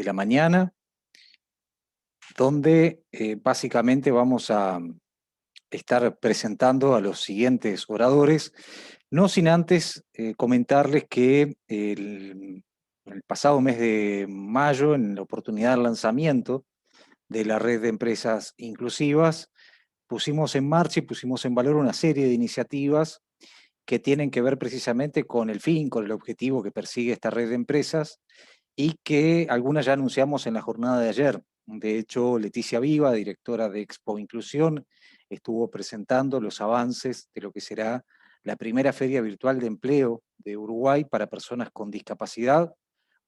de la mañana, donde básicamente vamos a estar presentando a los siguientes oradores, no sin antes comentarles que el pasado mes de mayo, en la oportunidad del lanzamiento de la red de empresas inclusivas, pusimos en marcha y pusimos en valor una serie de iniciativas que tienen que ver precisamente con el fin, con el objetivo que persigue esta red de empresas y que algunas ya anunciamos en la jornada de ayer. De hecho, Leticia Viva, directora de Expo Inclusión, estuvo presentando los avances de lo que será la primera feria virtual de empleo de Uruguay para personas con discapacidad,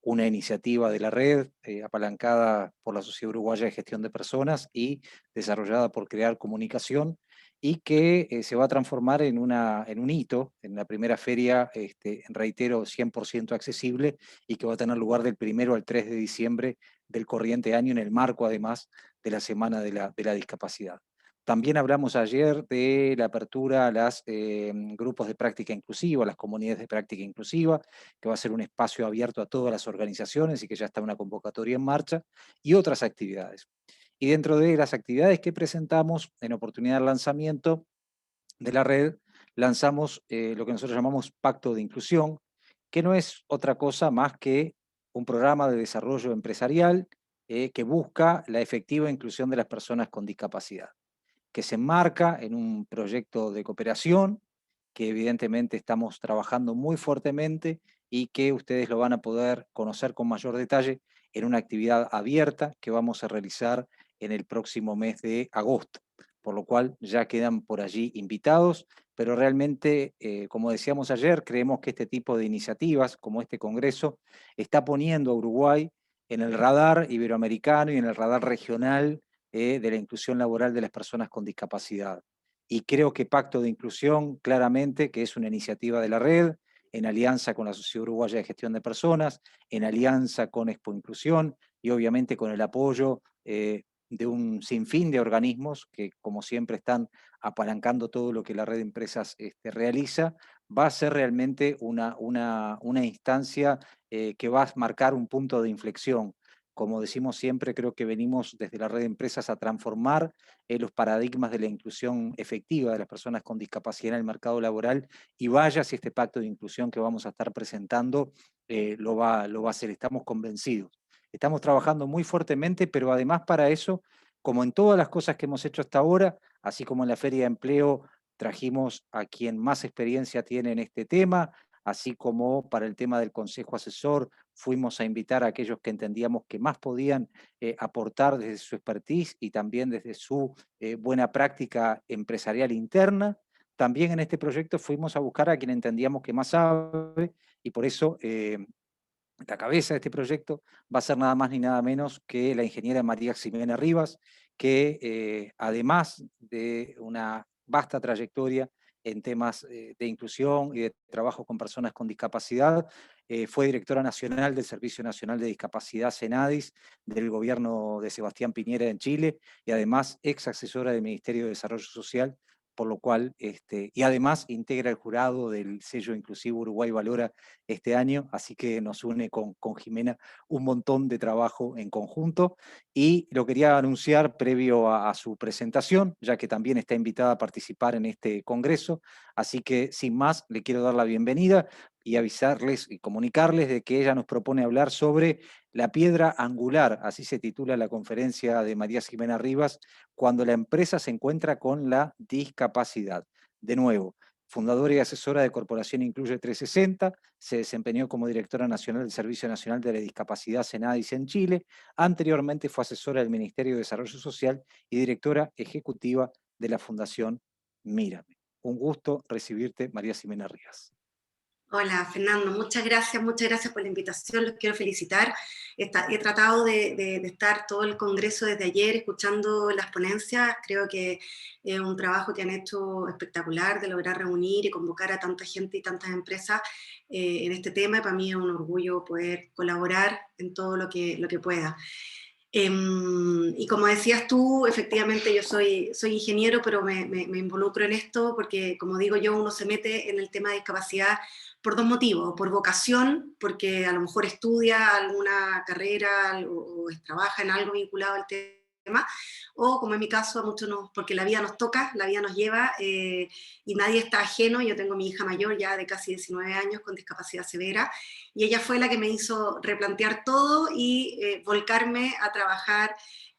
una iniciativa de la red apalancada por la Sociedad Uruguaya de Gestión de Personas y desarrollada por Crear Comunicación, y que se va a transformar en un hito, en la primera feria, reitero, 100% accesible, y que va a tener lugar del 1 al 3 de diciembre del corriente año, en el marco además de la Semana de la Discapacidad. También hablamos ayer de la apertura a los grupos de práctica inclusiva, las comunidades de práctica inclusiva, que va a ser un espacio abierto a todas las organizaciones y que ya está una convocatoria en marcha, y otras actividades. Y dentro de las actividades que presentamos en oportunidad del lanzamiento de la red, lanzamos lo que nosotros llamamos Pacto de Inclusión, que no es otra cosa más que un programa de desarrollo empresarial que busca la efectiva inclusión de las personas con discapacidad, que se enmarca en un proyecto de cooperación que evidentemente estamos trabajando muy fuertemente y que ustedes lo van a poder conocer con mayor detalle en una actividad abierta que vamos a realizar en el próximo mes de agosto, por lo cual ya quedan por allí invitados, pero realmente, como decíamos ayer, creemos que este tipo de iniciativas, como este congreso, está poniendo a Uruguay en el radar iberoamericano y en el radar regional de la inclusión laboral de las personas con discapacidad. Y creo que Pacto de Inclusión, claramente, que es una iniciativa de la red, en alianza con la Sociedad Uruguaya de Gestión de Personas, en alianza con Expo Inclusión y obviamente con el apoyo de un sinfín de organismos que, como siempre, están apalancando todo lo que la red de empresas realiza, va a ser realmente una instancia que va a marcar un punto de inflexión. Como decimos siempre, creo que venimos desde la red de empresas a transformar los paradigmas de la inclusión efectiva de las personas con discapacidad en el mercado laboral, y vaya si este pacto de inclusión que vamos a estar presentando lo va a hacer. Estamos convencidos. Estamos trabajando muy fuertemente, pero además para eso, como en todas las cosas que hemos hecho hasta ahora, así como en la Feria de Empleo, trajimos a quien más experiencia tiene en este tema, así como para el tema del Consejo Asesor, fuimos a invitar a aquellos que entendíamos que más podían aportar desde su expertise y también desde su buena práctica empresarial interna. También en este proyecto fuimos a buscar a quien entendíamos que más sabe, y por eso la cabeza de este proyecto va a ser nada más ni nada menos que la ingeniera María Ximena Rivas, que además de una vasta trayectoria en temas de inclusión y de trabajo con personas con discapacidad, fue directora nacional del Servicio Nacional de Discapacidad, SENADIS, del gobierno de Sebastián Piñera en Chile, y además ex asesora del Ministerio de Desarrollo Social, por lo cual, y además integra el jurado del sello inclusivo Uruguay Valora este año, así que nos une con Ximena un montón de trabajo en conjunto, y lo quería anunciar previo a su presentación, ya que también está invitada a participar en este congreso, así que sin más le quiero dar la bienvenida y avisarles y comunicarles de que ella nos propone hablar sobre la piedra angular, así se titula la conferencia de María Ximena Rivas, cuando la empresa se encuentra con la discapacidad. De nuevo, fundadora y asesora de Corporación Incluye 360, se desempeñó como directora nacional del Servicio Nacional de la Discapacidad SENADIS en Chile, anteriormente fue asesora del Ministerio de Desarrollo Social y directora ejecutiva de la Fundación Mírame. Un gusto recibirte, María Ximena Rivas. Hola, Fernando, muchas gracias por la invitación, los quiero felicitar. He tratado de estar todo el congreso desde ayer escuchando las ponencias, creo que es un trabajo que han hecho espectacular de lograr reunir y convocar a tanta gente y tantas empresas en este tema, y para mí es un orgullo poder colaborar en todo lo que pueda. Y como decías tú, efectivamente yo soy ingeniero, pero me involucro en esto porque, como digo yo, uno se mete en el tema de discapacidad por dos motivos: por vocación, porque a lo mejor estudia alguna carrera o trabaja en algo vinculado al tema, o como en mi caso, a muchos no, porque la vida nos toca, la vida nos lleva, y nadie está ajeno. Yo tengo mi hija mayor ya de casi 19 años con discapacidad severa, y ella fue la que me hizo replantear todo y volcarme a trabajar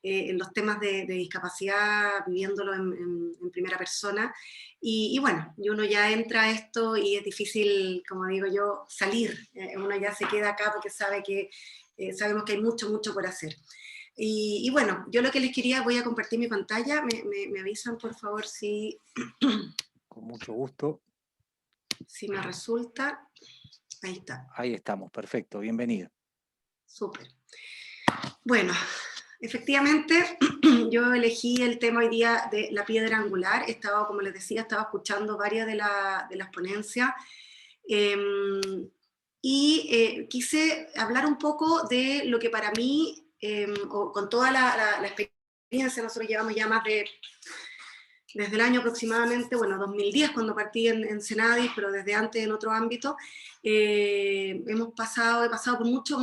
en los temas de discapacidad, viviéndolo en primera persona. Y bueno, y uno ya entra a esto y es difícil, como digo yo, salir. Uno ya se queda acá porque sabe que, sabemos que hay mucho, mucho por hacer. Y bueno, yo lo que les quería, voy a compartir mi pantalla, me avisan por favor si, Con mucho gusto. si me resulta. Ahí está. Ahí estamos, perfecto, bienvenido. Súper. Bueno, efectivamente, yo elegí el tema hoy día de la piedra angular. Estaba, como les decía, estaba escuchando varias de las ponencias, y quise hablar un poco de lo que para mí, con toda la experiencia, nosotros llevamos ya más de, desde el año aproximadamente, bueno, 2010 cuando partí en Senadis, pero desde antes en otro ámbito, he pasado por muchos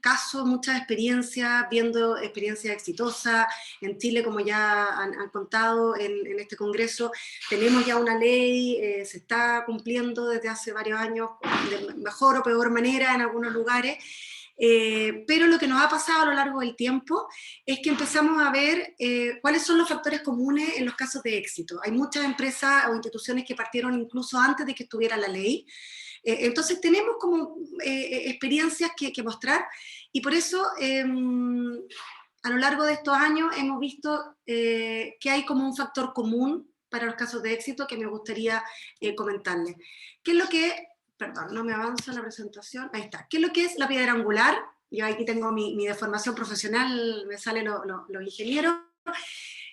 casos, muchas experiencias, viendo experiencias exitosas. En Chile, como ya han contado en este congreso, tenemos ya una ley, se está cumpliendo desde hace varios años, de mejor o peor manera en algunos lugares. Pero lo que nos ha pasado a lo largo del tiempo es que empezamos a ver cuáles son los factores comunes en los casos de éxito. Hay muchas empresas o instituciones que partieron incluso antes de que estuviera la ley. Entonces tenemos como experiencias que mostrar, y por eso a lo largo de estos años hemos visto que hay como un factor común para los casos de éxito que me gustaría comentarles. ¿Qué es lo que... Perdón, no me avanza la presentación, ahí está. ¿Qué es lo que es la piedra angular? Yo aquí tengo mi deformación profesional, me salen los ingenieros.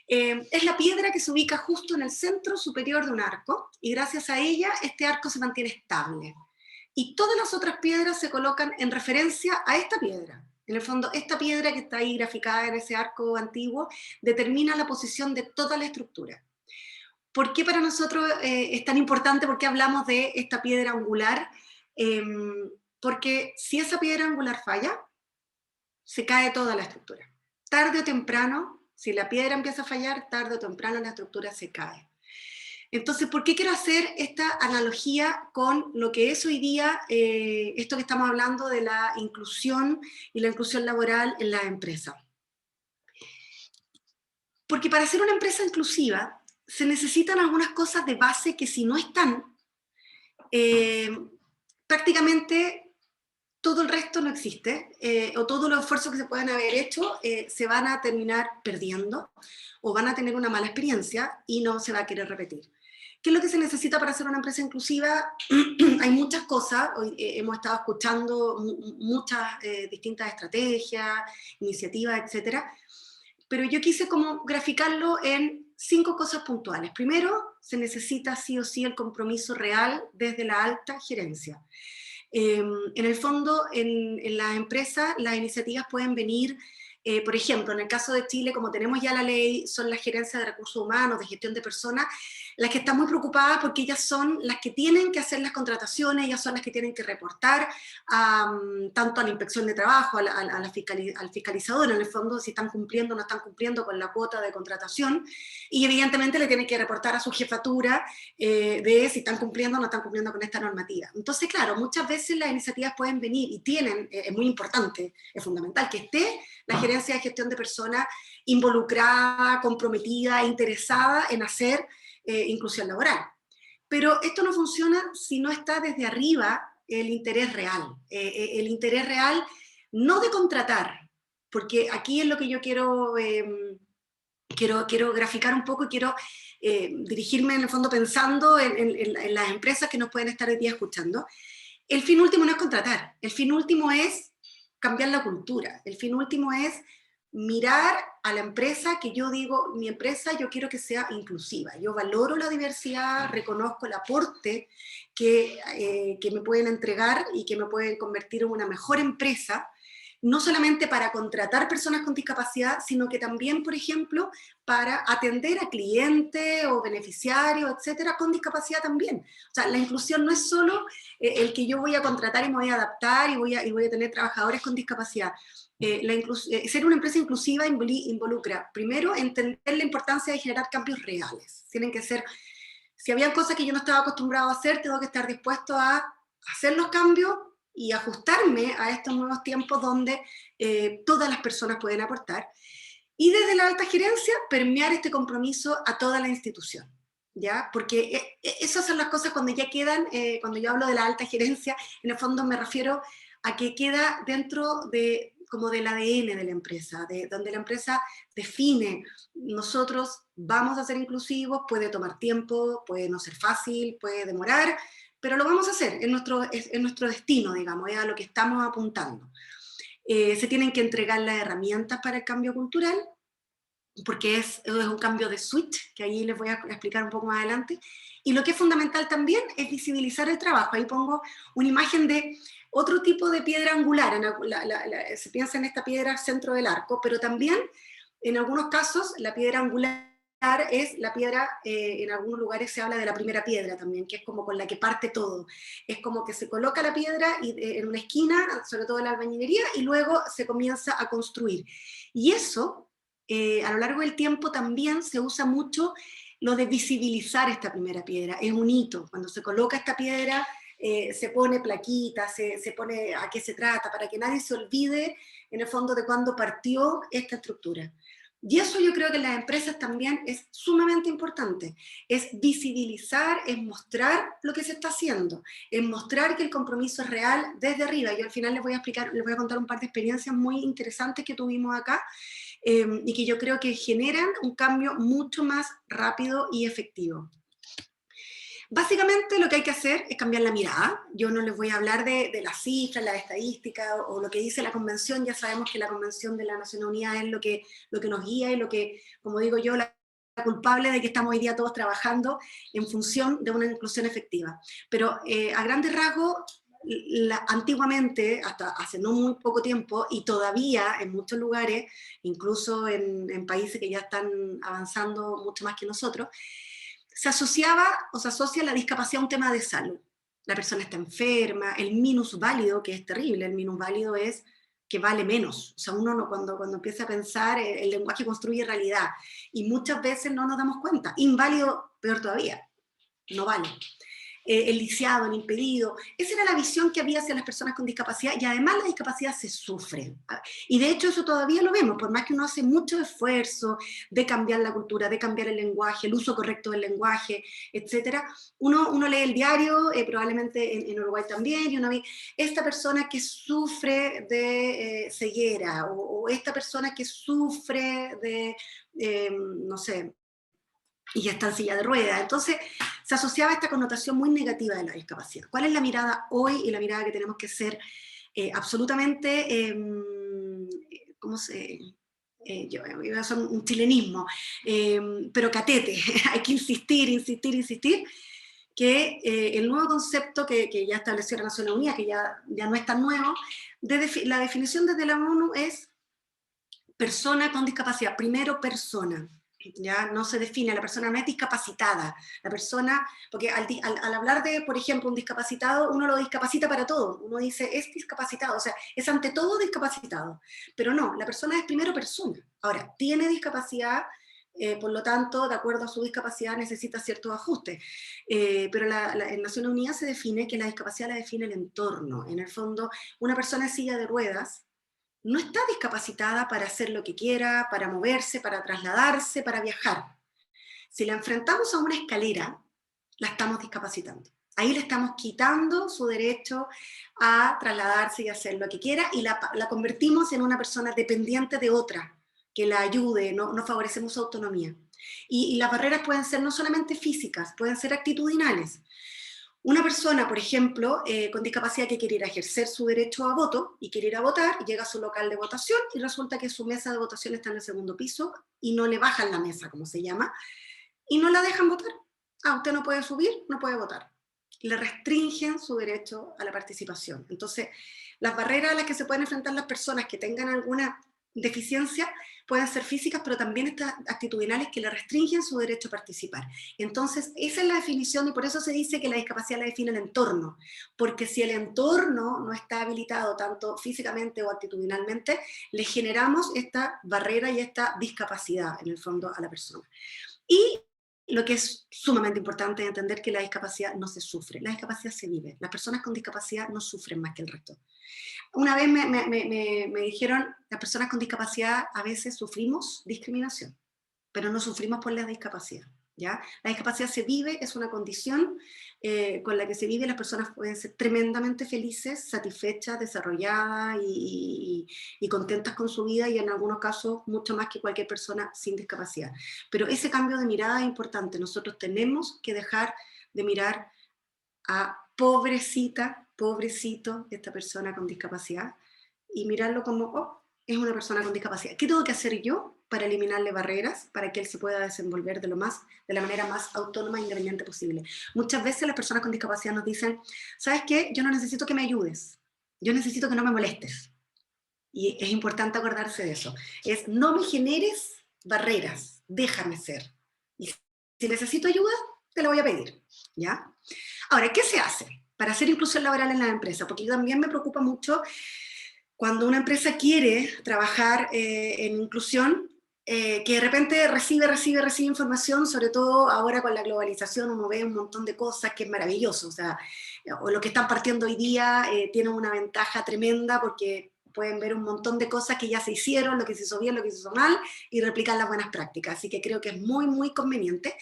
Es la piedra que se ubica justo en el centro superior de un arco, y gracias a ella este arco se mantiene estable. Y todas las otras piedras se colocan en referencia a esta piedra. En el fondo, esta piedra que está ahí graficada en ese arco antiguo determina la posición de toda la estructura. ¿Por qué para nosotros es tan importante? ¿Por qué hablamos de esta piedra angular? Porque si esa piedra angular falla, se cae toda la estructura. Tarde o temprano, si la piedra empieza a fallar, tarde o temprano la estructura se cae. Entonces, ¿por qué quiero hacer esta analogía con lo que es hoy día esto que estamos hablando de la inclusión y la inclusión laboral en las empresas? Porque para ser una empresa inclusiva se necesitan algunas cosas de base que, si no están, prácticamente todo el resto no existe, o todos los esfuerzos que se puedan haber hecho se van a terminar perdiendo, o van a tener una mala experiencia y no se va a querer repetir. ¿Qué es lo que se necesita para ser una empresa inclusiva? Hay muchas cosas. Hoy hemos estado escuchando muchas distintas estrategias, iniciativas, etcétera, pero yo quise como graficarlo en 5 cosas puntuales. Primero, se necesita sí o sí el compromiso real desde la alta gerencia. En el fondo, en las empresas, las iniciativas pueden venir, por ejemplo, en el caso de Chile, como tenemos ya la ley, son las gerencias de recursos humanos, de gestión de personas, las que están muy preocupadas porque ellas son las que tienen que hacer las contrataciones, ellas son las que tienen que reportar tanto a la inspección de trabajo, al fiscalizador, en el fondo, si están cumpliendo o no están cumpliendo con la cuota de contratación, y evidentemente le tienen que reportar a su jefatura de si están cumpliendo o no están cumpliendo con esta normativa. Entonces, claro, muchas veces las iniciativas pueden venir y tienen, es muy importante, es fundamental que esté la gerencia de gestión de personas involucrada, comprometida, interesada en hacer inclusión laboral. Pero esto no funciona si no está desde arriba el interés real. El interés real no de contratar, porque aquí es lo que yo quiero graficar un poco, y quiero dirigirme en el fondo pensando en las empresas que nos pueden estar hoy día escuchando. El fin último no es contratar, el fin último es cambiar la cultura, el fin último es mirar a la empresa, que yo digo, mi empresa yo quiero que sea inclusiva, yo valoro la diversidad, reconozco el aporte que me pueden entregar y que me pueden convertir en una mejor empresa, no solamente para contratar personas con discapacidad, sino que también, por ejemplo, para atender a clientes o beneficiarios, etcétera, con discapacidad también. O sea, la inclusión no es solo el que yo voy a contratar y me voy a adaptar y voy a tener trabajadores con discapacidad. Ser una empresa inclusiva involucra, primero, entender la importancia de generar cambios reales. Tienen que ser, si había cosas que yo no estaba acostumbrado a hacer, tengo que estar dispuesto a hacer los cambios y ajustarme a estos nuevos tiempos donde todas las personas pueden aportar. Y desde la alta gerencia, permear este compromiso a toda la institución, ¿ya? Porque esas son las cosas cuando ya quedan, cuando yo hablo de la alta gerencia, en el fondo me refiero a que queda dentro de, como del ADN de la empresa, de donde la empresa define, nosotros vamos a ser inclusivos, puede tomar tiempo, puede no ser fácil, puede demorar, pero lo vamos a hacer, es nuestro destino, digamos, es a lo que estamos apuntando. Se tienen que entregar las herramientas para el cambio cultural, porque es un cambio de switch, que ahí les voy a explicar un poco más adelante. Y lo que es fundamental también es visibilizar el trabajo. Ahí pongo una imagen de otro tipo de piedra angular. Se piensa en esta piedra centro del arco, pero también en algunos casos la piedra angular es la piedra, en algunos lugares se habla de la primera piedra también, que es como con la que parte todo. Es como que se coloca la piedra en una esquina, sobre todo en la albañilería, y luego se comienza a construir. Y eso, a lo largo del tiempo también se usa mucho lo de visibilizar esta primera piedra. Es un hito. Cuando se coloca esta piedra, se pone plaquita, se pone a qué se trata, para que nadie se olvide, en el fondo, de cuándo partió esta estructura. Y eso yo creo que en las empresas también es sumamente importante, es visibilizar, es mostrar lo que se está haciendo, es mostrar que el compromiso es real desde arriba. Yo al final les voy a explicar, les voy a contar un par de experiencias muy interesantes que tuvimos acá, y que yo creo que generan un cambio mucho más rápido y efectivo. Básicamente lo que hay que hacer es cambiar la mirada. Yo no les voy a hablar de las cifras, las estadísticas o lo que dice la Convención. Ya sabemos que la Convención de la Naciones Unidas es lo que nos guía y lo que, como digo yo, la culpable de que estamos hoy día todos trabajando en función de una inclusión efectiva. Pero a grandes rasgos, antiguamente, hasta hace no muy poco tiempo, y todavía en muchos lugares, incluso en países que ya están avanzando mucho más que nosotros, se asociaba o se asocia la discapacidad a un tema de salud. La persona está enferma, el minusválido, que es terrible, el minusválido es que vale menos. O sea, uno no, cuando empieza a pensar, el lenguaje construye realidad, y muchas veces no nos damos cuenta. Inválido, peor todavía, no vale. El lisiado, el impedido. Esa era la visión que había hacia las personas con discapacidad, y además la discapacidad se sufre. Y de hecho eso todavía lo vemos, por más que uno hace mucho esfuerzo de cambiar la cultura, de cambiar el lenguaje, el uso correcto del lenguaje, etc. Uno lee el diario, probablemente en Uruguay también, y uno ve esta persona que sufre de ceguera, o esta persona que sufre de, no sé, y ya está en silla de ruedas. Entonces, se asociaba esta connotación muy negativa de la discapacidad. ¿Cuál es la mirada hoy y la mirada que tenemos que ser absolutamente, ¿cómo se...? Yo iba a hacer un chilenismo, pero catete, hay que insistir, insistir, insistir, que el nuevo concepto que ya estableció la Naciones Unidas, que ya no es tan nuevo, la definición desde la ONU es persona con discapacidad, primero persona. Ya no se define, la persona no es discapacitada, la persona, porque al hablar de, por ejemplo, un discapacitado, uno lo discapacita para todo, uno dice es discapacitado, o sea, es ante todo discapacitado, pero no, la persona es primero persona. Ahora, tiene discapacidad, por lo tanto, de acuerdo a su discapacidad necesita ciertos ajustes, pero en Naciones Unidas se define que la discapacidad la define el entorno. En el fondo, una persona en silla de ruedas no está discapacitada para hacer lo que quiera, para moverse, para trasladarse, para viajar. Si la enfrentamos a una escalera, la estamos discapacitando. Ahí le estamos quitando su derecho a trasladarse y hacer lo que quiera, y la convertimos en una persona dependiente de otra, que la ayude, no favorecemos su autonomía. Y las barreras pueden ser no solamente físicas, pueden ser actitudinales. Una persona, por ejemplo, con discapacidad que quiere ir a ejercer su derecho a voto y quiere ir a votar, llega a su local de votación y resulta que su mesa de votación está en el segundo piso y no le bajan la mesa, como se llama, y no la dejan votar. Ah, usted no puede subir, no puede votar. Le restringen su derecho a la participación. Entonces, las barreras a las que se pueden enfrentar las personas que tengan alguna deficiencia pueden ser físicas, pero también estas actitudinales que le restringen su derecho a participar. Entonces, esa es la definición, y por eso se dice que la discapacidad la define el entorno, porque si el entorno no está habilitado tanto físicamente o actitudinalmente, le generamos esta barrera y esta discapacidad, en el fondo, a la persona. Y lo que es sumamente importante es entender que la discapacidad no se sufre, la discapacidad se vive. Las personas con discapacidad no sufren más que el resto. Una vez me dijeron, las personas con discapacidad a veces sufrimos discriminación, pero no sufrimos por la discapacidad, ¿ya? La discapacidad se vive, es una condición con la que se vive, las personas pueden ser tremendamente felices, satisfechas, desarrolladas y contentas con su vida, y en algunos casos mucho más que cualquier persona sin discapacidad. Pero ese cambio de mirada es importante, nosotros tenemos que dejar de mirar a pobrecita, pobrecito, esta persona con discapacidad, y mirarlo como, oh, es una persona con discapacidad. ¿Qué tengo que hacer yo para eliminarle barreras, para que él se pueda desenvolver de la manera más autónoma e independiente posible? Muchas veces las personas con discapacidad nos dicen, ¿sabes qué? Yo no necesito que me ayudes, yo necesito que no me molestes. Y es importante acordarse de eso. Es, no me generes barreras, déjame ser. Y si necesito ayuda, te la voy a pedir, ¿ya? Ahora, ¿qué se hace para hacer inclusión laboral en la empresa? Porque también me preocupa mucho cuando una empresa quiere trabajar en inclusión, que de repente recibe información, sobre todo ahora con la globalización uno ve un montón de cosas que es maravilloso, o sea, o lo que están partiendo hoy día tienen una ventaja tremenda porque pueden ver un montón de cosas que ya se hicieron, lo que se hizo bien, lo que se hizo mal, y replicar las buenas prácticas, así que creo que es muy, muy conveniente,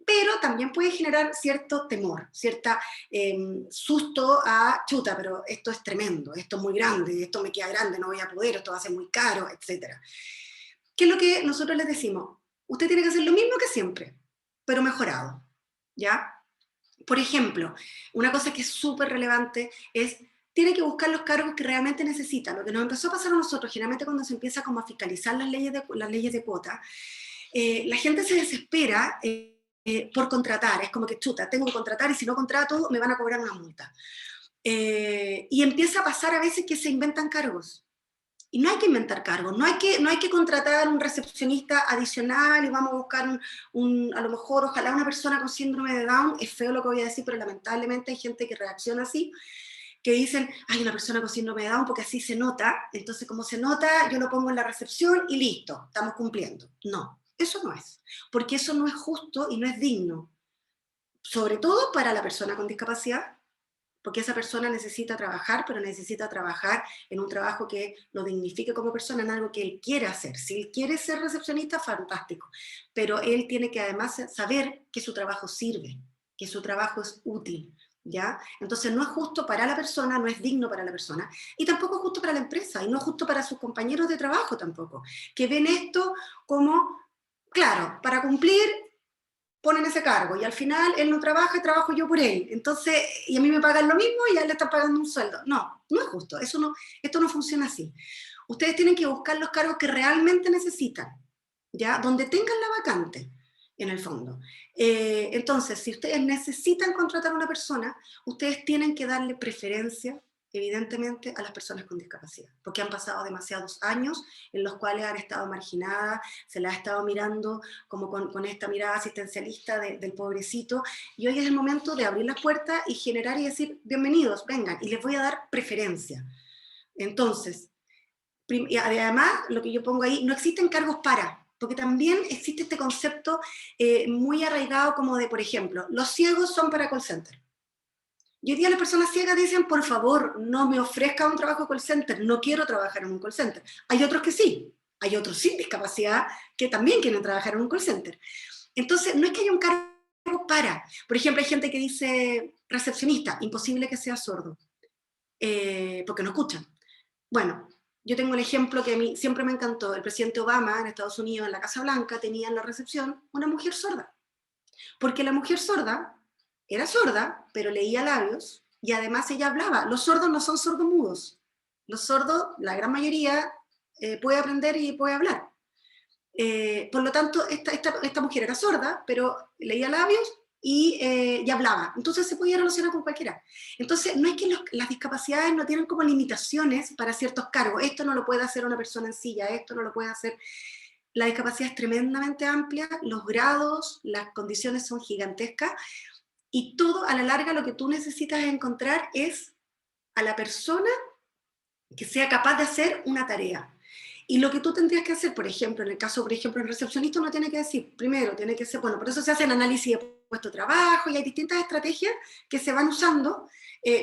pero también puede generar cierto temor, cierta susto a, chuta, pero esto es tremendo, esto es muy grande, esto me queda grande, no voy a poder, esto va a ser muy caro, etc. ¿Qué es lo que nosotros les decimos? Usted tiene que hacer lo mismo que siempre, pero mejorado, ¿ya? Por ejemplo, una cosa que es súper relevante es, tiene que buscar los cargos que realmente necesita. Lo que nos empezó a pasar a nosotros, generalmente cuando se empieza como a fiscalizar las leyes de cuota, la gente se desespera por contratar, es como que chuta, tengo que contratar y si no contrato me van a cobrar una multa. Y empieza a pasar a veces que se inventan cargos. Y no hay que inventar cargos, no hay que contratar un recepcionista adicional y vamos a buscar a lo mejor, ojalá una persona con síndrome de Down, es feo lo que voy a decir, pero lamentablemente hay gente que reacciona así, que dicen, hay una persona con síndrome de Down porque así se nota, entonces como se nota, yo lo pongo en la recepción y listo, estamos cumpliendo. No, eso no es, porque eso no es justo y no es digno, sobre todo para la persona con discapacidad, porque esa persona necesita trabajar, pero necesita trabajar en un trabajo que lo dignifique como persona, en algo que él quiere hacer. Si él quiere ser recepcionista, fantástico, pero él tiene que además saber que su trabajo sirve, que su trabajo es útil, ¿ya? Entonces no es justo para la persona, no es digno para la persona, y tampoco es justo para la empresa, y no es justo para sus compañeros de trabajo tampoco, que ven esto como, claro, para cumplir ponen ese cargo y al final él no trabaja y trabajo yo por él. Entonces, y a mí me pagan lo mismo y a él le están pagando un sueldo. No, no es justo. Esto no funciona así. Ustedes tienen que buscar los cargos que realmente necesitan, ¿ya? Donde tengan la vacante, en el fondo. Entonces, si ustedes necesitan contratar a una persona, ustedes tienen que darle preferencia evidentemente a las personas con discapacidad, porque han pasado demasiados años en los cuales han estado marginadas, se las ha estado mirando como con esta mirada asistencialista del pobrecito, y hoy es el momento de abrir las puertas y generar y decir, bienvenidos, vengan, y les voy a dar preferencia. Entonces, y además, lo que yo pongo ahí, no existen cargos para, porque también existe este concepto muy arraigado como de, por ejemplo, los ciegos son para call center. Y hoy día las personas ciegas dicen, por favor, no me ofrezca un trabajo call center, no quiero trabajar en un call center. Hay otros que sí, hay otros sin discapacidad que también quieren trabajar en un call center. Entonces, no es que haya un cargo para. Por ejemplo, hay gente que dice, recepcionista, imposible que sea sordo, porque no escuchan. Bueno, yo tengo el ejemplo que a mí siempre me encantó. El presidente Obama en Estados Unidos, en la Casa Blanca, tenía en la recepción una mujer sorda. Porque la mujer sorda era sorda, pero leía labios, y además ella hablaba. Los sordos no son sordomudos. Los sordos, la gran mayoría, puede aprender y puede hablar. Por lo tanto, esta mujer era sorda, pero leía labios y hablaba. Entonces se podía relacionar con cualquiera. Entonces no es que las discapacidades no tienen como limitaciones para ciertos cargos. Esto no lo puede hacer una persona en silla, esto no lo puede hacer. La discapacidad es tremendamente amplia, los grados, las condiciones son gigantescas, y todo a la larga lo que tú necesitas encontrar es a la persona que sea capaz de hacer una tarea. Y lo que tú tendrías que hacer, por ejemplo, en el caso, por ejemplo, el recepcionista no tiene que decir, primero, tiene que ser, bueno, por eso se hace el análisis de puesto de trabajo y hay distintas estrategias que se van usando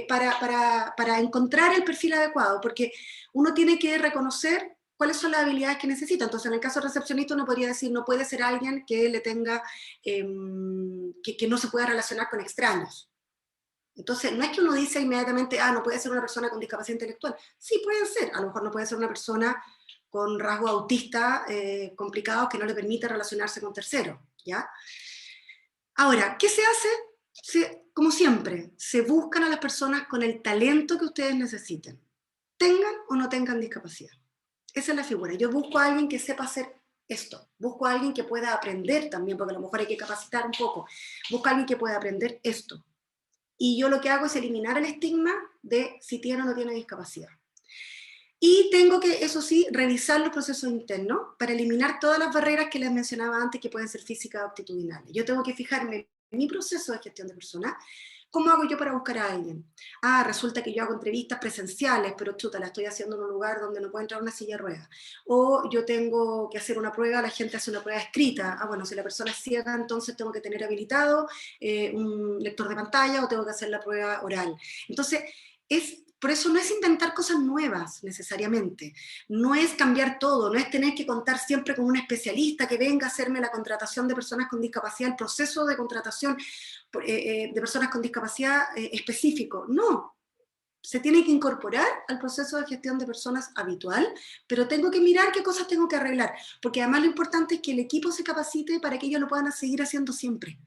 para encontrar el perfil adecuado, porque uno tiene que reconocer cuáles son las habilidades que necesita. Entonces, en el caso del recepcionista uno podría decir, no puede ser alguien que le tenga, que no se pueda relacionar con extraños. Entonces, no es que uno dice inmediatamente, no puede ser una persona con discapacidad intelectual. Sí, puede ser. A lo mejor no puede ser una persona con rasgos autistas complicados que no le permite relacionarse con terceros, ¿ya? Ahora, ¿qué se hace? Como siempre, se buscan a las personas con el talento que ustedes necesiten, tengan o no tengan discapacidad. Esa es la figura. Yo busco a alguien que sepa hacer esto, busco a alguien que pueda aprender también, porque a lo mejor hay que capacitar un poco, busco a alguien que pueda aprender esto. Y yo lo que hago es eliminar el estigma de si tiene o no tiene discapacidad. Y tengo que, eso sí, revisar los procesos internos para eliminar todas las barreras que les mencionaba antes que pueden ser físicas o aptitudinales. Yo tengo que fijarme en mi proceso de gestión de personas. ¿Cómo hago yo para buscar a alguien? Resulta que yo hago entrevistas presenciales, pero chuta, la estoy haciendo en un lugar donde no puede entrar una silla de ruedas. O yo tengo que hacer una prueba, la gente hace una prueba escrita. Bueno, si la persona es ciega, entonces tengo que tener habilitado un lector de pantalla o tengo que hacer la prueba oral. Entonces, por eso no es inventar cosas nuevas necesariamente, no es cambiar todo, no es tener que contar siempre con un especialista que venga a hacerme la contratación de personas con discapacidad, el proceso de contratación de personas con discapacidad específico. No, se tiene que incorporar al proceso de gestión de personas habitual, pero tengo que mirar qué cosas tengo que arreglar, porque además lo importante es que el equipo se capacite para que ellos lo puedan seguir haciendo siempre,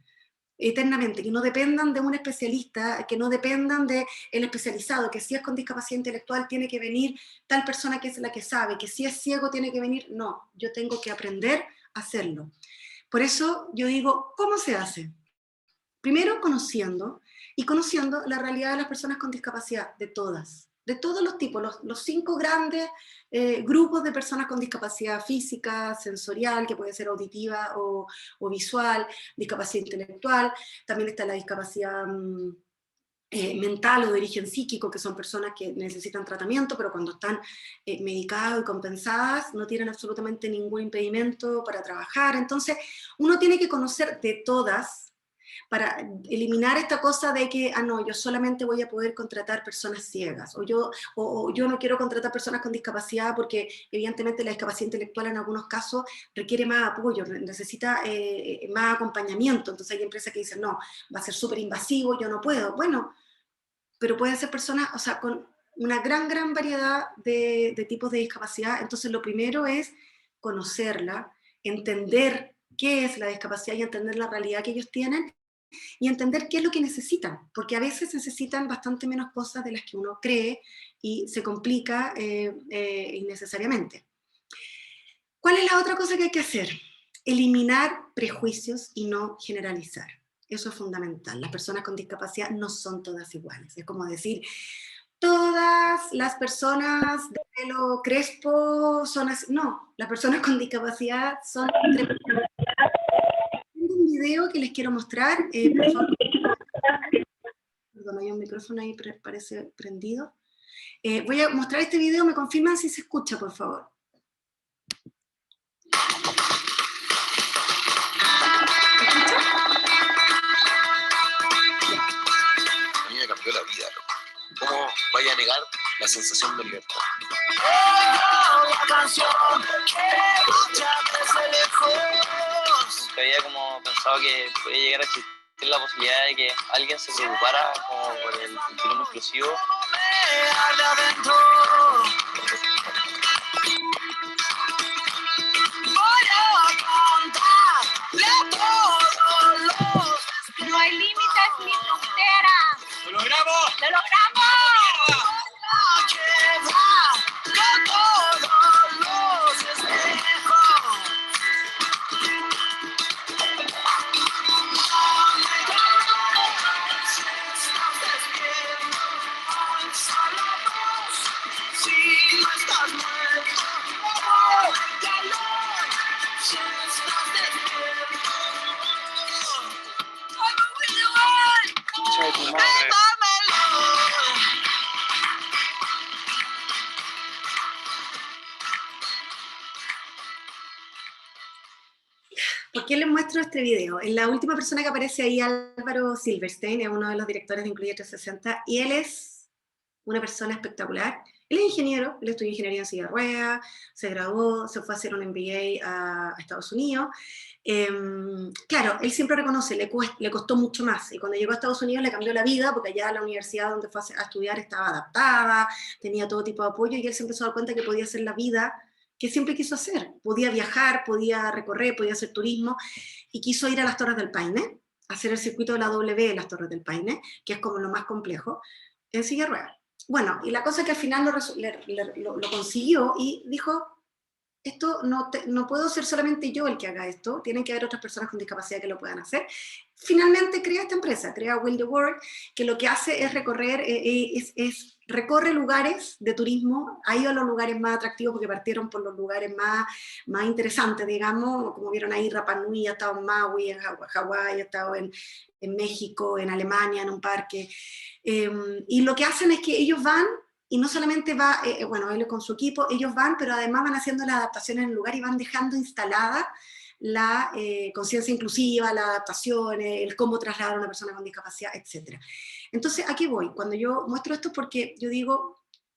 eternamente, que no dependan de un especialista, que no dependan del especializado, que si es con discapacidad intelectual tiene que venir tal persona que es la que sabe, que si es ciego tiene que venir, no, yo tengo que aprender a hacerlo. Por eso yo digo, ¿cómo se hace? Primero conociendo, y conociendo la realidad de las personas con discapacidad, de todos los tipos, los 5 grandes grupos de personas con discapacidad física, sensorial, que puede ser auditiva o visual, discapacidad intelectual, también está la discapacidad mental o de origen psíquico, que son personas que necesitan tratamiento, pero cuando están medicadas y compensadas no tienen absolutamente ningún impedimento para trabajar. Entonces, uno tiene que conocer de todas, para eliminar esta cosa de que, no, yo solamente voy a poder contratar personas ciegas, o yo no quiero contratar personas con discapacidad porque evidentemente la discapacidad intelectual en algunos casos requiere más apoyo, necesita más acompañamiento. Entonces hay empresas que dicen, no, va a ser súper invasivo, yo no puedo. Bueno, pero pueden ser personas, o sea, con una gran variedad de tipos de discapacidad. Entonces lo primero es conocerla, entender qué es la discapacidad y entender la realidad que ellos tienen, y entender qué es lo que necesitan, porque a veces necesitan bastante menos cosas de las que uno cree y se complica innecesariamente. ¿Cuál es la otra cosa que hay que hacer? Eliminar prejuicios y no generalizar. Eso es fundamental. Las personas con discapacidad no son todas iguales. Es como decir, todas las personas de pelo crespo son así. No, las personas con discapacidad son... Tengo un video que les quiero mostrar, por favor. Perdón, hay un micrófono ahí, parece prendido. Voy a mostrar este video, me confirman si se escucha, por favor. A mí me cambió la vida, loco. ¿Cómo vaya a negar la sensación de libertad? Nunca había como pensado que podía llegar a existir la posibilidad de que alguien se preocupara como por el turismo inclusivo. No hay límites ni fronteras. ¡Lo logramos! ¡Lo logramos! ¿Por qué les muestro este video? En la última persona que aparece ahí, Álvaro Silverstein, es uno de los directores de Incluye 360, y él es una persona espectacular. Él es ingeniero, él estudió ingeniería en silla de ruedas, se graduó, se fue a hacer un MBA a Estados Unidos. Claro, él siempre reconoce, le costó mucho más, y cuando llegó a Estados Unidos le cambió la vida, porque allá la universidad donde fue a estudiar estaba adaptada, tenía todo tipo de apoyo, y él se empezó a dar cuenta que podía hacer la vida que siempre quiso hacer. Podía viajar, podía recorrer, podía hacer turismo, y quiso ir a las Torres del Paine, hacer el circuito de la W en las Torres del Paine, que es como lo más complejo, en silla de ruedas. Bueno, y la cosa es que al final lo consiguió y dijo, esto no puedo ser solamente yo el que haga esto, tienen que haber otras personas con discapacidad que lo puedan hacer. Finalmente crea esta empresa, crea Will the World, que lo que hace es recorrer, recorre lugares de turismo, ha ido a los lugares más atractivos porque partieron por los lugares más interesantes, digamos, como vieron ahí, Rapa Nui, ha estado en Maui, en Hawái, ha estado en México, en Alemania, en un parque. Y lo que hacen es que ellos van, y no solamente va, bueno, él con su equipo, ellos van, pero además van haciendo las adaptaciones en el lugar y van dejando instalada la conciencia inclusiva, la adaptación, el cómo trasladar a una persona con discapacidad, etc. Entonces, ¿a qué voy? Cuando yo muestro esto, porque yo digo,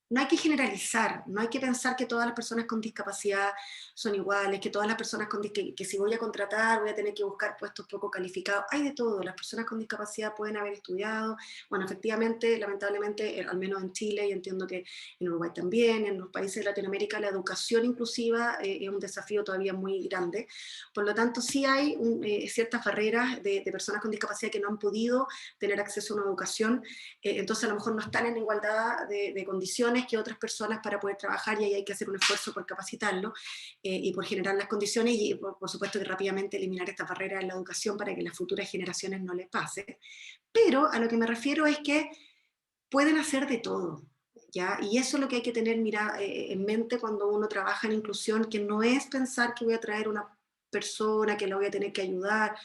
no hay que generalizar, no hay que pensar que todas las personas con discapacidad son iguales, que todas las personas que si voy a contratar voy a tener que buscar puestos poco calificados. Hay de todo, las personas con discapacidad pueden haber estudiado, bueno, efectivamente, lamentablemente, al menos en Chile, y entiendo que en Uruguay también, en los países de Latinoamérica, la educación inclusiva es un desafío todavía muy grande. Por lo tanto, sí hay ciertas barreras de personas con discapacidad que no han podido tener acceso a una educación, entonces a lo mejor no están en igualdad de condiciones que otras personas para poder trabajar, y ahí hay que hacer un esfuerzo por capacitarlo y por generar las condiciones, y por supuesto que rápidamente eliminar estas barreras en la educación para que las futuras generaciones no les pase. Pero a lo que me refiero es que pueden hacer de todo, ¿ya? Y eso es lo que hay que tener en mente cuando uno trabaja en inclusión, que no es pensar que voy a traer una persona que la voy a tener que ayudar.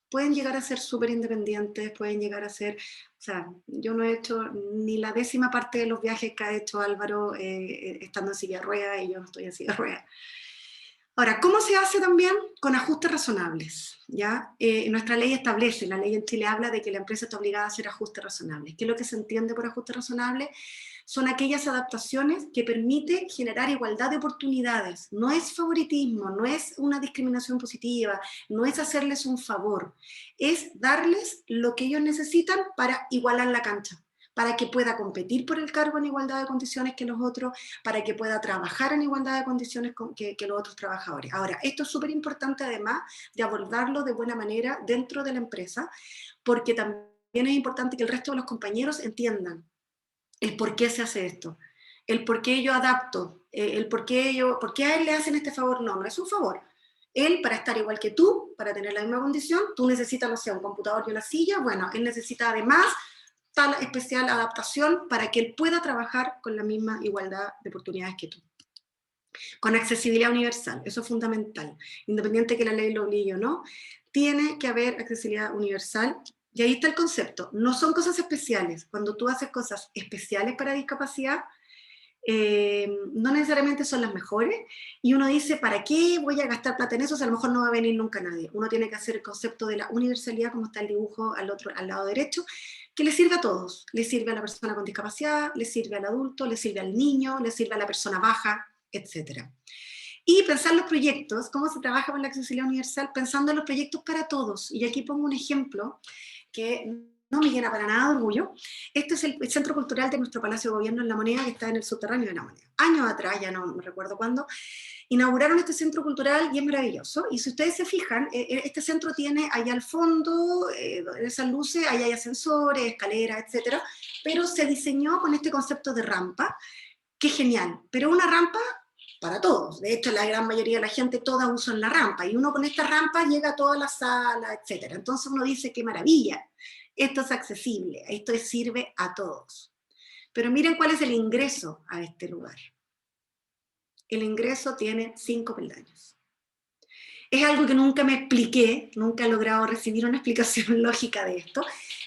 Pueden llegar a ser súper independientes, pueden llegar a ser, o sea, yo no he hecho ni la 10ª parte de los viajes que ha hecho Álvaro estando en silla de ruedas, y yo no estoy en silla de ruedas. Ahora, ¿cómo se hace también? Con ajustes razonables, ¿ya? Nuestra ley establece, la ley en Chile habla de que la empresa está obligada a hacer ajustes razonables. ¿Qué es lo que se entiende por ajustes razonables? Son aquellas adaptaciones que permiten generar igualdad de oportunidades. No es favoritismo, no es una discriminación positiva, no es hacerles un favor, es darles lo que ellos necesitan para igualar la cancha, para que pueda competir por el cargo en igualdad de condiciones que los otros, para que pueda trabajar en igualdad de condiciones que los otros trabajadores. Ahora, esto es súper importante además de abordarlo de buena manera dentro de la empresa, porque también es importante que el resto de los compañeros entiendan el por qué se hace esto, el por qué yo adapto, el por qué a él le hacen este favor. No es un favor. Él, para estar igual que tú, para tener la misma condición, tú necesitas, no sé, un computador y una silla, bueno, él necesita además tal especial adaptación para que él pueda trabajar con la misma igualdad de oportunidades que tú. Con accesibilidad universal, eso es fundamental. Independiente que la ley lo obligue o no, tiene que haber accesibilidad universal. Y ahí está el concepto. No son cosas especiales. Cuando tú haces cosas especiales para discapacidad, no necesariamente son las mejores, y uno dice, ¿para qué voy a gastar plata en eso si a lo mejor no va a venir nunca nadie? Uno tiene que hacer el concepto de la universalidad, como está el dibujo al lado derecho, que le sirve a todos. Le sirve a la persona con discapacidad, le sirve al adulto, le sirve al niño, le sirve a la persona baja, etc. Y pensar los proyectos, cómo se trabaja con la accesibilidad universal, pensando en los proyectos para todos. Y aquí pongo un ejemplo que no me llena para nada de orgullo. Este es el centro cultural de nuestro Palacio de Gobierno en La Moneda, que está en el subterráneo de La Moneda. Años atrás, ya no me recuerdo cuándo, inauguraron este centro cultural y es maravilloso. Y si ustedes se fijan, este centro tiene allá al fondo, esas luces, allá hay ascensores, escaleras, etc. Pero se diseñó con este concepto de rampa, que es genial. Pero una rampa para todos. De hecho, la gran mayoría de la gente, todas usan la rampa. Y uno con esta rampa llega a toda la sala, etc. Entonces uno dice, qué maravilla. Esto es accesible, esto sirve a todos. Pero miren cuál es el ingreso a este lugar. El ingreso tiene 5 peldaños. Es algo que nunca me expliqué, nunca he logrado recibir una explicación lógica de esto,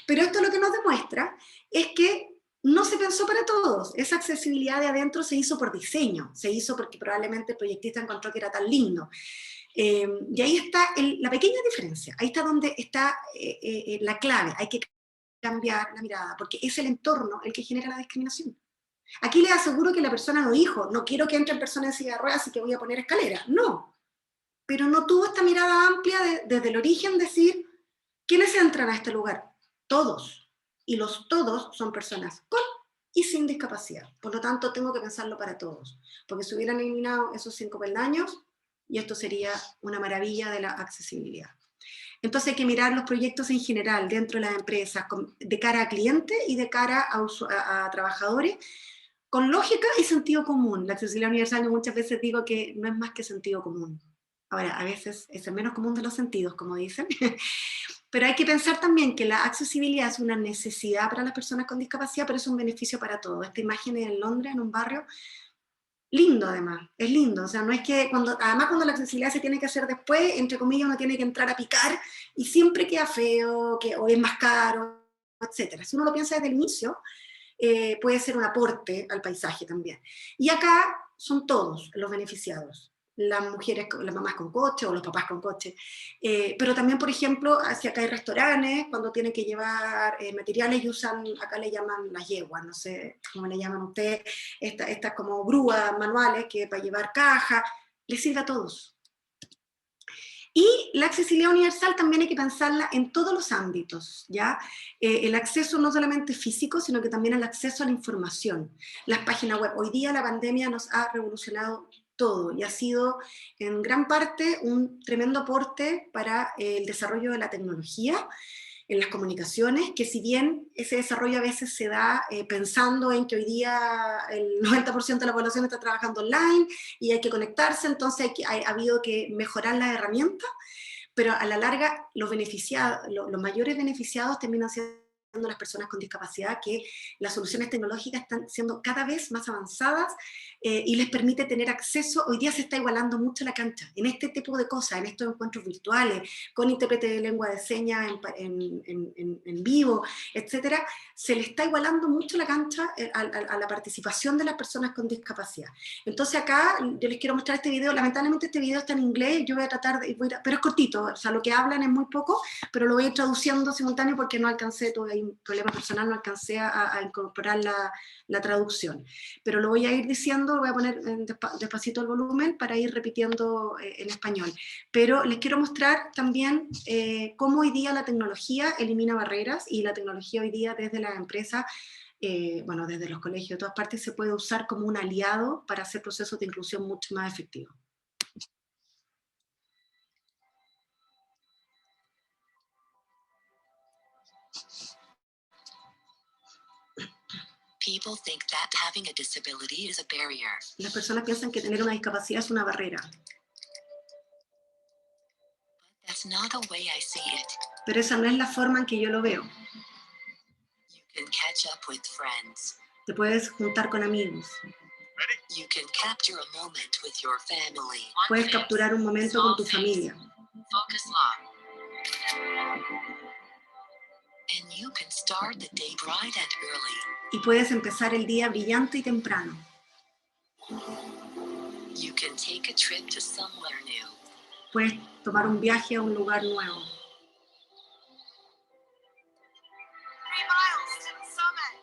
pero esto lo que nos demuestra es que no se pensó para todos. Esa accesibilidad de adentro se hizo por diseño, se hizo porque probablemente el proyectista encontró que era tan lindo. Y ahí está la pequeña diferencia, ahí está donde está la clave, hay que cambiar la mirada, porque es el entorno el que genera la discriminación. Aquí les aseguro que la persona no dijo, no quiero que entren personas en silla de ruedas y que voy a poner escaleras, no, pero no tuvo esta mirada amplia desde el origen, decir, ¿quiénes entran a este lugar? Todos, y los todos son personas con y sin discapacidad, por lo tanto tengo que pensarlo para todos, porque si hubieran eliminado esos 5 peldaños, y esto sería una maravilla de la accesibilidad. Entonces hay que mirar los proyectos en general dentro de las empresas, de cara a clientes y de cara a trabajadores, con lógica y sentido común. La accesibilidad universal, yo muchas veces digo que no es más que sentido común. Ahora, a veces es el menos común de los sentidos, como dicen, pero hay que pensar también que la accesibilidad es una necesidad para las personas con discapacidad, pero es un beneficio para todos. Esta imagen es en Londres, en un barrio, lindo además, es lindo, o sea, no es que además cuando la accesibilidad se tiene que hacer después, entre comillas, uno tiene que entrar a picar y siempre queda feo, o es más caro, etcétera. Si uno lo piensa desde el inicio, puede ser un aporte al paisaje también. Y acá son todos los beneficiados, las mujeres, las mamás con coche o los papás con coche, pero también, por ejemplo, hacia acá hay restaurantes, cuando tienen que llevar materiales y usan, acá le llaman las yeguas, no sé cómo le llaman ustedes, estas como grúas manuales que para llevar cajas, les sirve a todos. Y la accesibilidad universal también hay que pensarla en todos los ámbitos, ¿ya? El acceso no solamente físico, sino que también el acceso a la información. Las páginas web. Hoy día la pandemia nos ha revolucionado todo y ha sido en gran parte un tremendo aporte para el desarrollo de la tecnología en las comunicaciones, que si bien ese desarrollo a veces se da pensando en que hoy día el 90% de la población está trabajando online y hay que conectarse, entonces ha habido que mejorar las herramientas, pero a la larga los mayores beneficiados terminan siendo las personas con discapacidad, que las soluciones tecnológicas están siendo cada vez más avanzadas y les permite tener acceso. Hoy día se está igualando mucho la cancha en este tipo de cosas, en estos encuentros virtuales, con intérprete de lengua de señas en vivo, etcétera. Se le está igualando mucho la cancha a la participación de las personas con discapacidad. Entonces acá yo les quiero mostrar este video. Lamentablemente este video está en inglés, yo voy a tratar pero es cortito, o sea, lo que hablan es muy poco, pero lo voy a ir traduciendo simultáneo porque no alcancé, tuve un problema personal, no alcancé a incorporar la traducción. Pero lo voy a ir diciendo, voy a poner despacito el volumen para ir repitiendo en español. Pero les quiero mostrar también cómo hoy día la tecnología elimina barreras, y la tecnología hoy día desde las empresas, bueno, desde los colegios, de todas partes, se puede usar como un aliado para hacer procesos de inclusión mucho más efectivos. People think that having a disability is a barrier. Las personas piensan que tener una discapacidad es una barrera. That's not the way I see it. Pero esa no es la forma en que yo lo veo. You can catch up with friends. Te puedes juntar con amigos. You can capture a moment with your family. Puedes capturar un momento con tu familia. Focus lock. And you can start the day bright and early. Y puedes empezar el día brillante y temprano. You can take a trip to somewhere new. Puedes tomar un viaje a un lugar nuevo. 3 miles to the summit.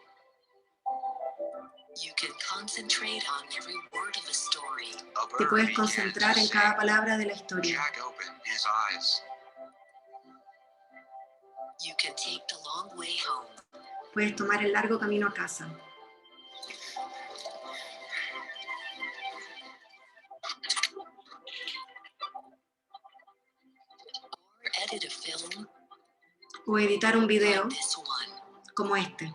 You can concentrate on every word of a story. Te puedes concentrar en cada palabra de la historia. Jack opened his eyes. You can take the long way home. Puedes tomar el largo camino a casa. Or edit a film O editar un video like this one. como este.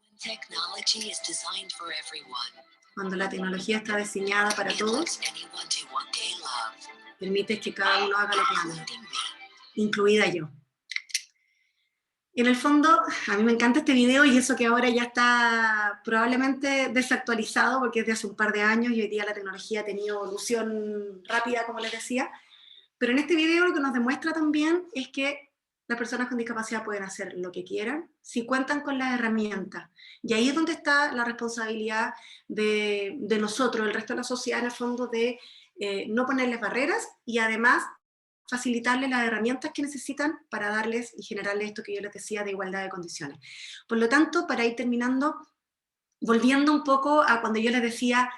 When technology is designed for everyone, Cuando la tecnología está diseñada para it todos, lets anyone do what they love, permite que cada uno haga lo que ama, including me. incluida yo. En el fondo, a mí me encanta este video, y eso que ahora ya está probablemente desactualizado porque es de hace un par de años y hoy día la tecnología ha tenido evolución rápida, como les decía. Pero en este video lo que nos demuestra también es que las personas con discapacidad pueden hacer lo que quieran si cuentan con las herramientas. Y ahí es donde está la responsabilidad de nosotros, el resto de la sociedad, en el fondo, de no ponerles barreras y además facilitarles las herramientas que necesitan para darles y generarles esto que yo les decía de igualdad de condiciones. Por lo tanto, para ir terminando, volviendo un poco a cuando yo les decía,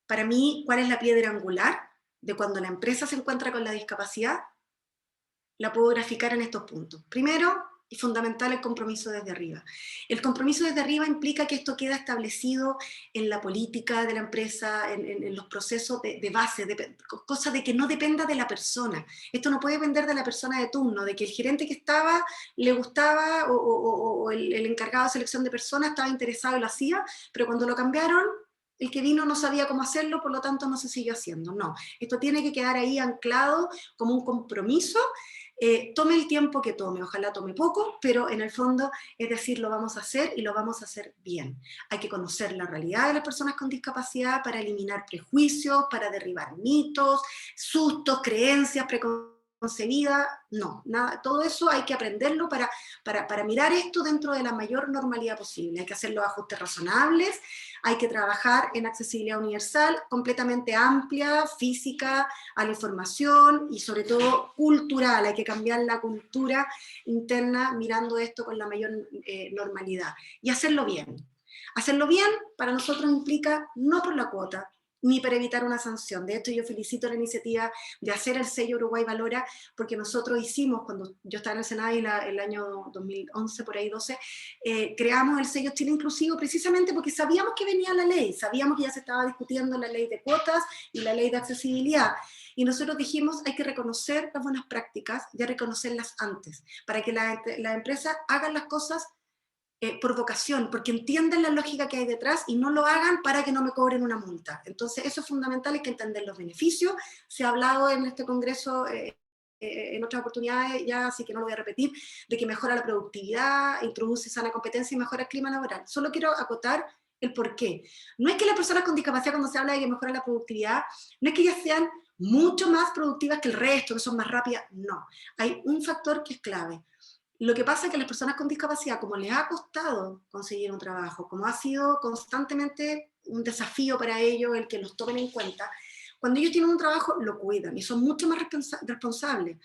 para mí, ¿cuál es la piedra angular de cuando la empresa se encuentra con la discapacidad? La puedo graficar en estos puntos. Primero, y fundamental, el compromiso desde arriba. El compromiso desde arriba implica que esto queda establecido en la política de la empresa, en los procesos de base, cosa de que no dependa de la persona. Esto no puede depender de la persona de turno, de que el gerente que estaba le gustaba o el encargado de selección de personas estaba interesado y lo hacía, pero cuando lo cambiaron, el que vino no sabía cómo hacerlo, por lo tanto no se siguió haciendo. No, esto tiene que quedar ahí anclado como un compromiso. Tome el tiempo que tome, ojalá tome poco, pero en el fondo, es decir, lo vamos a hacer y lo vamos a hacer bien. Hay que conocer la realidad de las personas con discapacidad para eliminar prejuicios, para derribar mitos, sustos, creencias preconcebidas. No, nada, todo eso hay que aprenderlo para mirar esto dentro de la mayor normalidad posible. Hay que hacer los ajustes razonables, hay que trabajar en accesibilidad universal, completamente amplia, física, a la información y sobre todo cultural. Hay que cambiar la cultura interna mirando esto con la mayor normalidad y hacerlo bien. Hacerlo bien para nosotros implica no por la cuota, ni para evitar una sanción. De hecho, yo felicito la iniciativa de hacer el sello Uruguay Valora, porque nosotros hicimos, cuando yo estaba en el Senado el año 2011, por ahí 12, creamos el sello Chile Inclusivo precisamente porque sabíamos que venía la ley, sabíamos que ya se estaba discutiendo la ley de cuotas y la ley de accesibilidad, y nosotros dijimos hay que reconocer las buenas prácticas y reconocerlas antes, para que las empresas hagan las cosas por vocación, porque entienden la lógica que hay detrás y no lo hagan para que no me cobren una multa. Entonces eso es fundamental, hay que entender los beneficios. Se ha hablado en este congreso en otras oportunidades ya, así que no lo voy a repetir, de que mejora la productividad, introduce sana competencia y mejora el clima laboral. Solo quiero acotar el por qué. No es que las personas con discapacidad, cuando se habla de que mejora la productividad, no es que ellas sean mucho más productivas que el resto, que son más rápidas, no. Hay un factor que es clave. Lo que pasa es que las personas con discapacidad, como les ha costado conseguir un trabajo, como ha sido constantemente un desafío para ellos el que los tomen en cuenta, cuando ellos tienen un trabajo lo cuidan y son mucho más responsables.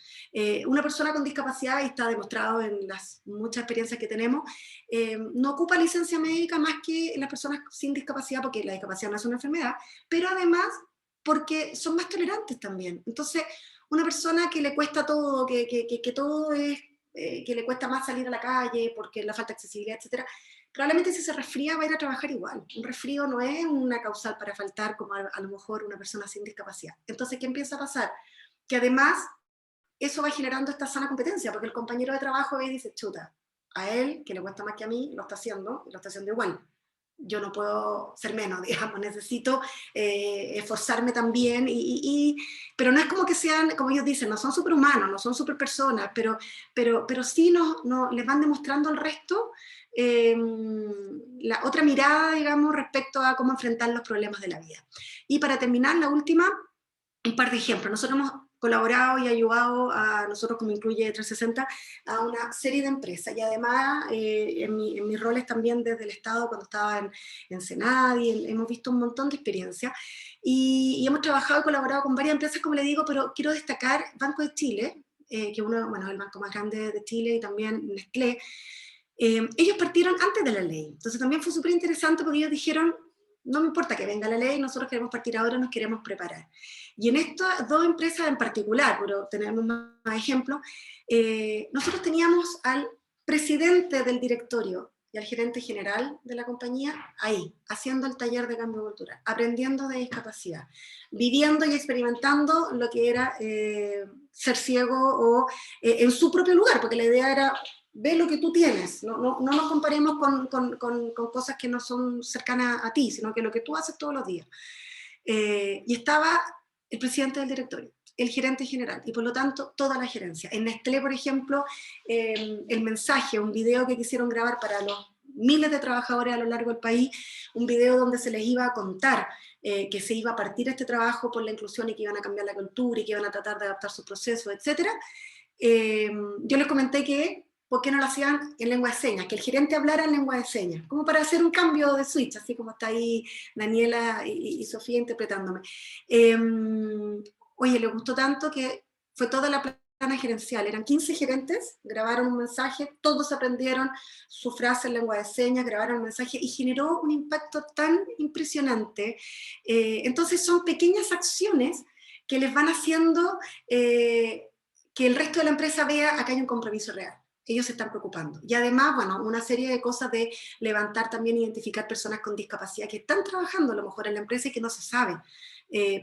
Una persona con discapacidad, y está demostrado en las muchas experiencias que tenemos, no ocupa licencia médica más que las personas sin discapacidad, porque la discapacidad no es una enfermedad, pero además porque son más tolerantes también. Entonces, una persona que le cuesta todo, que todo es que le cuesta más salir a la calle porque la falta de accesibilidad, etcétera, probablemente si se resfría va a ir a trabajar igual. Un resfrío no es una causal para faltar como a lo mejor una persona sin discapacidad. Entonces, ¿qué empieza a pasar? Que además eso va generando esta sana competencia, porque el compañero de trabajo ve y dice, chuta, a él, que le cuesta más que a mí, lo está haciendo igual. Yo no puedo ser menos, digamos, necesito esforzarme también, pero no es como que sean, como ellos dicen, no son superhumanos, no son superpersonas, pero sí les van demostrando al resto la otra mirada, digamos, respecto a cómo enfrentar los problemas de la vida. Y para terminar, la última, un par de ejemplos. Nosotros hemos colaborado y ayudado a nosotros, como incluye 360, a una serie de empresas, y además en mis roles también desde el Estado, cuando estaba en Senad, y hemos visto un montón de experiencias, y hemos trabajado y colaborado con varias empresas, como le digo, pero quiero destacar Banco de Chile, que uno, bueno, es el banco más grande de Chile, y también Nestlé. Ellos partieron antes de la ley, entonces también fue súper interesante porque ellos dijeron, no me importa que venga la ley, nosotros queremos partir ahora, nos queremos preparar. Y en estas dos empresas en particular, pero tenemos más ejemplos, nosotros teníamos al presidente del directorio y al gerente general de la compañía ahí, haciendo el taller de cambio cultural, aprendiendo de discapacidad, viviendo y experimentando lo que era ser ciego o en su propio lugar, porque la idea era ve lo que tú tienes, no nos comparemos con cosas que no son cercanas a ti, sino que lo que tú haces todos los días. Y estaba el presidente del directorio, el gerente general, y por lo tanto toda la gerencia. En Nestlé, por ejemplo, el mensaje, un video que quisieron grabar para los miles de trabajadores a lo largo del país, un video donde se les iba a contar que se iba a partir este trabajo por la inclusión y que iban a cambiar la cultura y que iban a tratar de adaptar sus procesos, etcétera. yo les comenté que, ¿por qué no lo hacían en lengua de señas? Que el gerente hablara en lengua de señas, como para hacer un cambio de switch, así como está ahí Daniela y Sofía interpretándome. Oye, le gustó tanto que fue toda la plana gerencial, eran 15 gerentes, grabaron un mensaje, todos aprendieron su frase en lengua de señas, grabaron un mensaje y generó un impacto tan impresionante. Entonces son pequeñas acciones que les van haciendo que el resto de la empresa vea acá hay un compromiso real. Ellos se están preocupando. Y además, bueno, una serie de cosas de levantar también, identificar personas con discapacidad que están trabajando a lo mejor en la empresa y que no se sabe,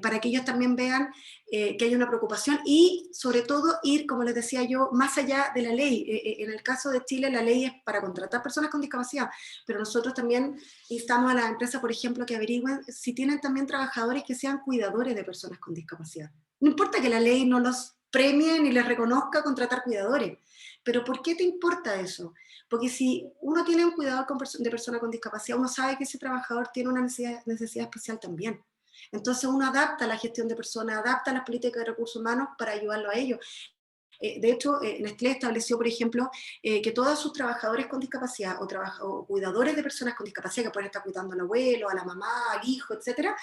para que ellos también vean que hay una preocupación y sobre todo ir, como les decía yo, más allá de la ley. En el caso de Chile la ley es para contratar personas con discapacidad, pero nosotros también instamos a las empresas, por ejemplo, que averigüen si tienen también trabajadores que sean cuidadores de personas con discapacidad. No importa que la ley no los premie ni les reconozca contratar cuidadores, pero ¿por qué te importa eso? Porque si uno tiene un cuidador de persona con discapacidad, uno sabe que ese trabajador tiene una necesidad especial también. Entonces uno adapta la gestión de personas, adapta las políticas de recursos humanos para ayudarlo a ellos. De hecho, Nestlé estableció, por ejemplo, que todos sus trabajadores con discapacidad o cuidadores de personas con discapacidad, que pueden estar cuidando al abuelo, a la mamá, al hijo, etcétera,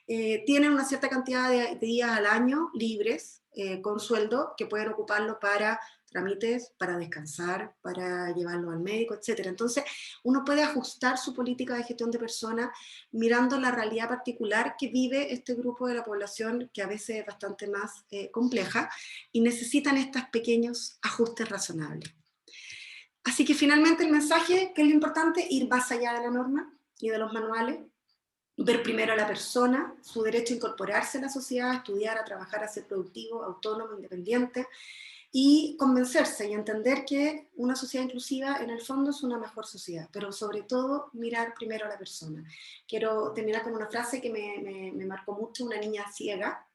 tienen una cierta cantidad de días al año libres, con sueldo, que pueden ocuparlo para trámites, para descansar, para llevarlo al médico, etcétera. Entonces, uno puede ajustar su política de gestión de personas mirando la realidad particular que vive este grupo de la población, que a veces es bastante más compleja, y necesitan estos pequeños ajustes razonables. Así que finalmente el mensaje, que es lo importante, ir más allá de la norma y de los manuales, ver primero a la persona, su derecho a incorporarse a la sociedad, a estudiar, a trabajar, a ser productivo, autónomo, independiente, y convencerse y entender que una sociedad inclusiva en el fondo es una mejor sociedad, pero sobre todo mirar primero a la persona. Quiero terminar con una frase que me marcó mucho, una niña ciega.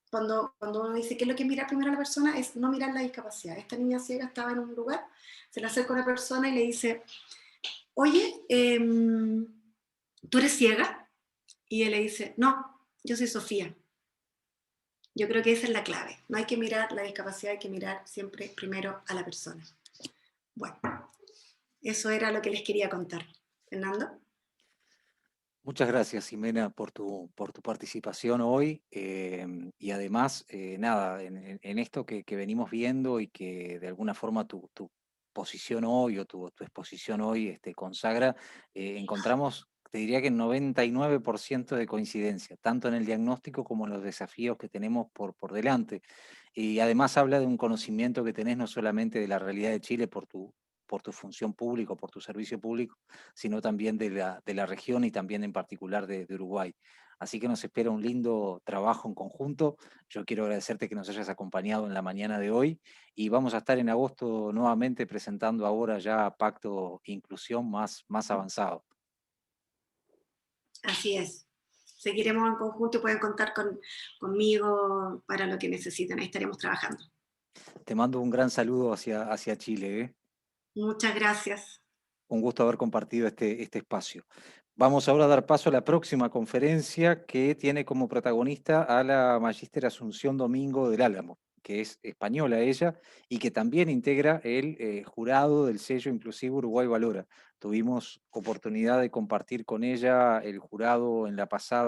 Cuando uno dice que es lo que es mirar primero a la persona, es no mirar la discapacidad. Esta niña ciega estaba en un lugar, se le acerca una persona y le dice, oye, ¿tú eres ciega? Y él le dice, no, yo soy Sofía. Yo creo que esa es la clave. No hay que mirar la discapacidad, hay que mirar siempre primero a la persona. Bueno, eso era lo que les quería contar. Fernando. Muchas gracias, Ximena, por tu participación hoy, y además, nada, en esto que venimos viendo y que de alguna forma tu posición hoy o tu exposición hoy consagra, encontramos, te diría que el 99% de coincidencia, tanto en el diagnóstico como en los desafíos que tenemos por delante. Y además habla de un conocimiento que tenés no solamente de la realidad de Chile por tu función pública, por tu servicio público, sino también de la región y también en particular de Uruguay. Así que nos espera un lindo trabajo en conjunto. Yo quiero agradecerte que nos hayas acompañado en la mañana de hoy y vamos a estar en agosto nuevamente presentando ahora ya Pacto Inclusión más avanzado. Así es. Seguiremos en conjunto y pueden contar conmigo para lo que necesiten. Ahí estaremos trabajando. Te mando un gran saludo hacia Chile, ¿eh? Muchas gracias. Un gusto haber compartido este espacio. Vamos ahora a dar paso a la próxima conferencia que tiene como protagonista a la magíster Asunción Domingo del Álamo, que es española ella y que también integra el jurado del sello inclusivo Uruguay Valora. Tuvimos oportunidad de compartir con ella el jurado en la pasada